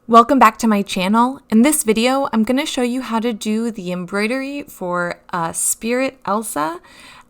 Welcome back to my channel. In this video, I'm going to show you how to do the embroidery for Spirit Elsa,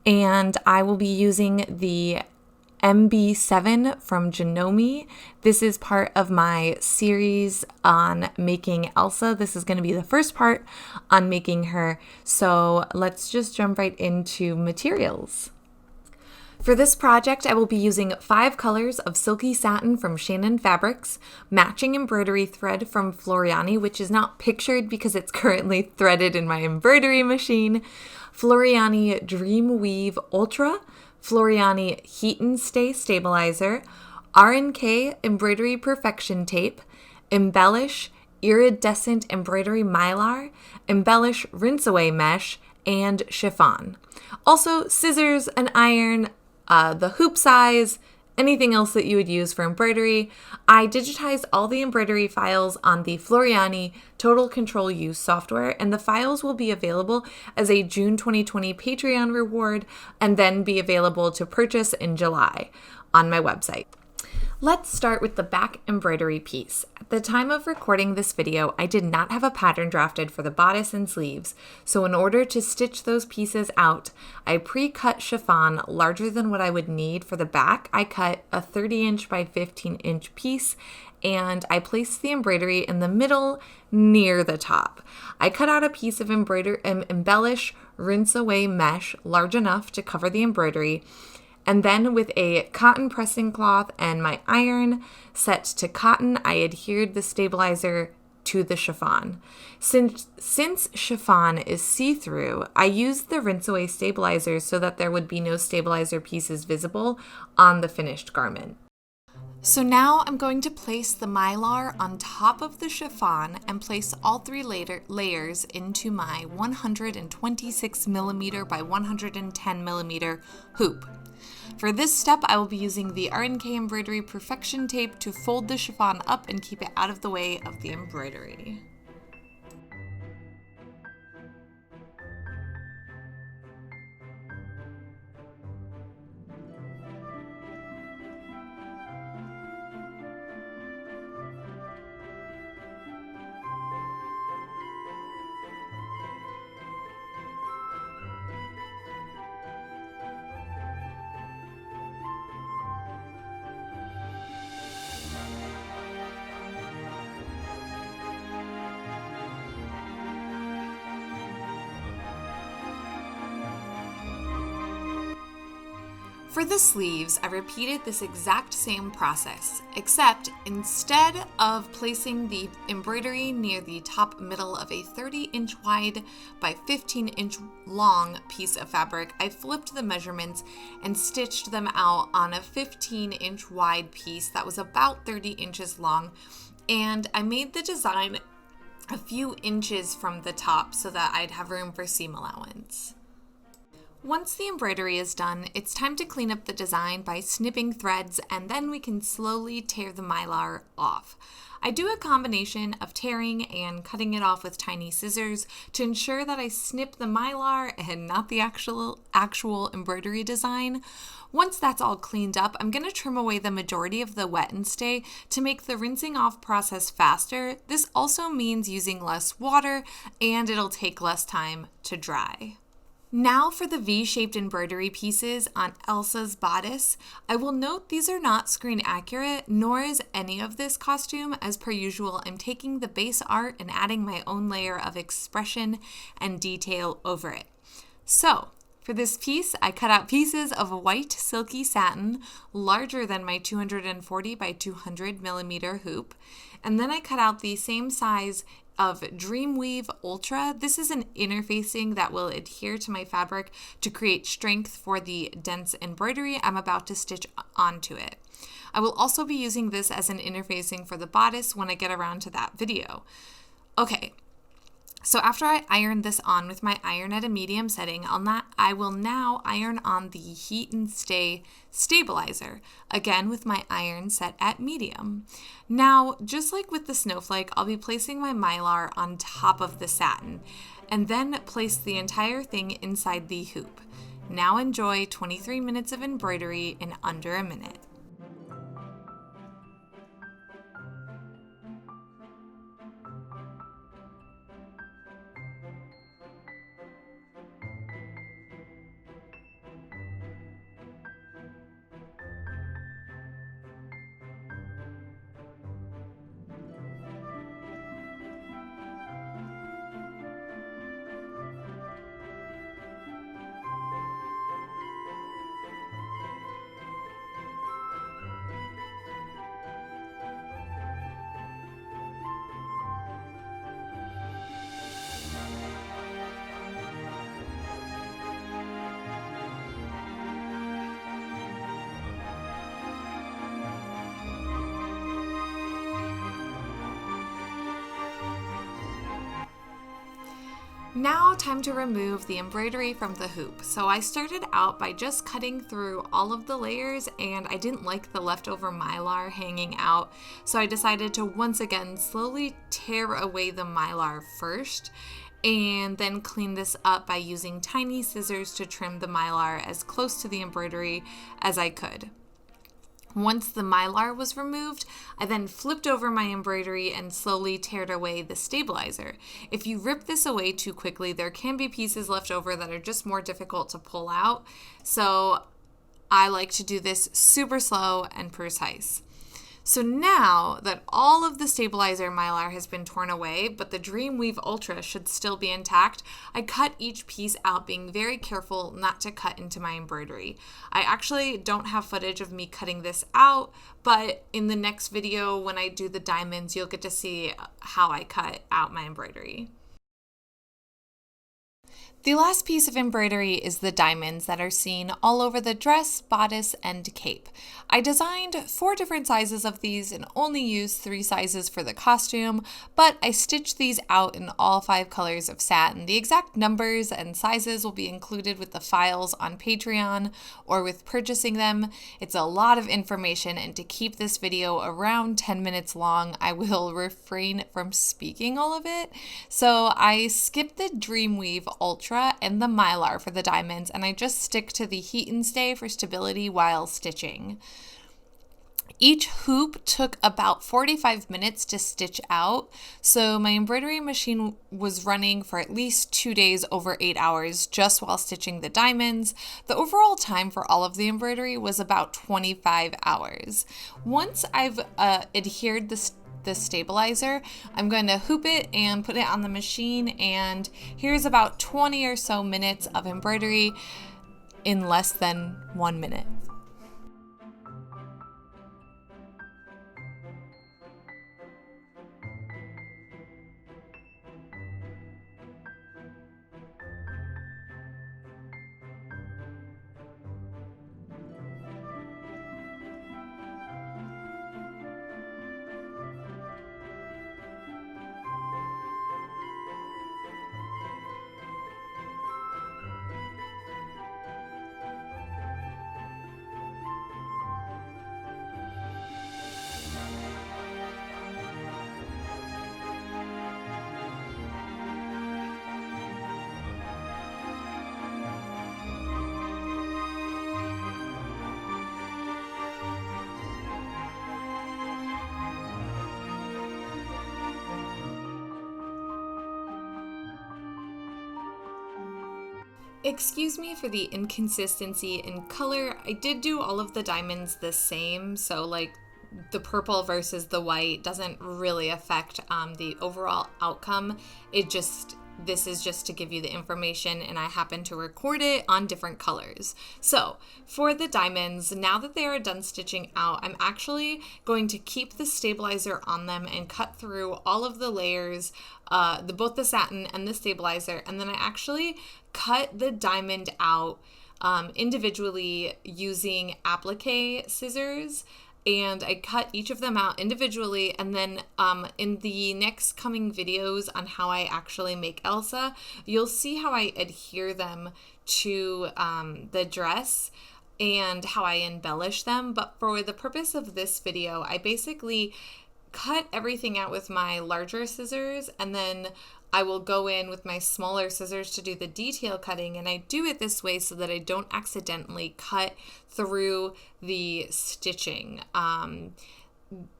and I will be using the MB7 from Janome. This is part of my series on making Elsa. This is going to be the first part on making her, so let's just jump right into materials. For this project, I will be using 5 colors of Silky Satin from Shannon Fabrics, matching embroidery thread from Floriani, which is not pictured because it's currently threaded in my embroidery machine, Floriani Dream Weave Ultra, Floriani Heat and Stay Stabilizer, R&K Embroidery Perfection Tape, Embellish Iridescent Embroidery Mylar, Embellish Rinse Away Mesh, and chiffon. Also, scissors, an iron, the hoop size, anything else that you would use for embroidery. I digitized all the embroidery files on the Floriani Total Control U software, and the files will be available as a June 2020 Patreon reward and then be available to purchase in July on my website. Let's start with the back embroidery piece. At the time of recording this video, I did not have a pattern drafted for the bodice and sleeves, so in order to stitch those pieces out, I pre-cut chiffon larger than what I would need for the back. I cut a 30-inch by 15-inch piece, and I placed the embroidery in the middle near the top. I cut out a piece of Embellish Rinse Away Mesh large enough to cover the embroidery, and then with a cotton pressing cloth and my iron set to cotton, I adhered the stabilizer to the chiffon. Since chiffon is see-through, I used the rinse away stabilizer so that there would be no stabilizer pieces visible on the finished garment. So now I'm going to place the Mylar on top of the chiffon and place all 3 layers into my 126mm by 110mm hoop. For this step, I will be using the R&K Embroidery Perfection Tape to fold the chiffon up and keep it out of the way of the embroidery. For the sleeves, I repeated this exact same process, except instead of placing the embroidery near the top middle of a 30-inch wide by 15-inch long piece of fabric, I flipped the measurements and stitched them out on a 15-inch wide piece that was about 30 inches long, and I made the design a few inches from the top so that I'd have room for seam allowance. Once the embroidery is done, it's time to clean up the design by snipping threads, and then we can slowly tear the Mylar off. I do a combination of tearing and cutting it off with tiny scissors to ensure that I snip the Mylar and not the actual embroidery design. Once that's all cleaned up, I'm going to trim away the majority of the wet and stay to make the rinsing off process faster. This also means using less water, and it'll take less time to dry. Now for the V-shaped embroidery pieces on Elsa's bodice. I will note these are not screen accurate, nor is any of this costume. As per usual, I'm taking the base art and adding my own layer of expression and detail over it. So, for this piece, I cut out pieces of white silky satin, larger than my 240 by 200mm hoop, and then I cut out the same size of Dreamweave Ultra. This is an interfacing that will adhere to my fabric to create strength for the dense embroidery I'm about to stitch onto it. I will also be using this as an interfacing for the bodice when I get around to that video. Okay, so after I iron this on with my iron at a medium setting, I will now iron on the Heat and Stay stabilizer, again with my iron set at medium. Now, just like with the snowflake, I'll be placing my Mylar on top of the satin, and then place the entire thing inside the hoop. Now enjoy 23 minutes of embroidery in under a minute. Now time to remove the embroidery from the hoop. So I started out by just cutting through all of the layers, and I didn't like the leftover Mylar hanging out. So I decided to once again slowly tear away the Mylar first, and then clean this up by using tiny scissors to trim the Mylar as close to the embroidery as I could. Once the Mylar was removed, I then flipped over my embroidery and slowly teared away the stabilizer. If you rip this away too quickly, there can be pieces left over that are just more difficult to pull out. So I like to do this super slow and precise. So now that all of the stabilizer Mylar has been torn away, but the Dreamweave Ultra should still be intact, I cut each piece out, being very careful not to cut into my embroidery. I actually don't have footage of me cutting this out, but in the next video when I do the diamonds, you'll get to see how I cut out my embroidery. The last piece of embroidery is the diamonds that are seen all over the dress, bodice, and cape. I designed 4 different sizes of these and only used 3 sizes for the costume, but I stitched these out in all 5 colors of satin. The exact numbers and sizes will be included with the files on Patreon or with purchasing them. It's a lot of information, and to keep this video around 10 minutes long, I will refrain from speaking all of it. So I skipped the Dreamweave Ultra and the Mylar for the diamonds, and I just stick to the heat and stay for stability while stitching. Each hoop took about 45 minutes to stitch out, so my embroidery machine was running for at least 2 days over 8 hours just while stitching the diamonds. The overall time for all of the embroidery was about 25 hours. Once I've adhered the stabilizer, I'm going to hoop it and put it on the machine, and here's about 20 or so minutes of embroidery in less than 1 minute. Excuse me for the inconsistency in color. I did do all of the diamonds the same, so like the purple versus the white doesn't really affect the overall outcome. This is just to give you the information, and I happen to record it on different colors. So for the diamonds, now that they are done stitching out, I'm actually going to keep the stabilizer on them and cut through all of the layers, both the satin and the stabilizer, and then I actually cut the diamond out individually using applique scissors. And I cut each of them out individually, and then in the next coming videos on how I actually make Elsa, you'll see how I adhere them to the dress and how I embellish them. But for the purpose of this video, I basically cut everything out with my larger scissors, and then I will go in with my smaller scissors to do the detail cutting, and I do it this way so that I don't accidentally cut through the stitching.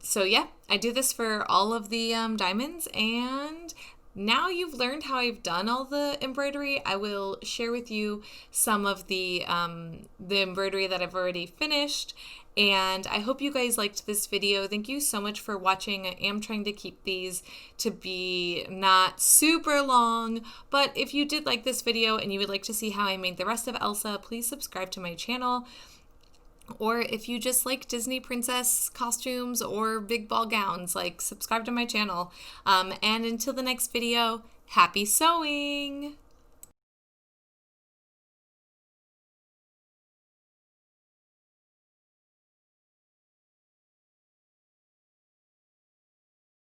So yeah, I do this for all of the diamonds, and now you've learned how I've done all the embroidery. I will share with you some of the embroidery that I've already finished, and I hope you guys liked this video. Thank you so much for watching. I am trying to keep these to be not super long, but if you did like this video and you would like to see how I made the rest of Elsa, please subscribe to my channel. Or if you just like Disney princess costumes or big ball gowns, like subscribe to my channel. And until the next video, happy sewing!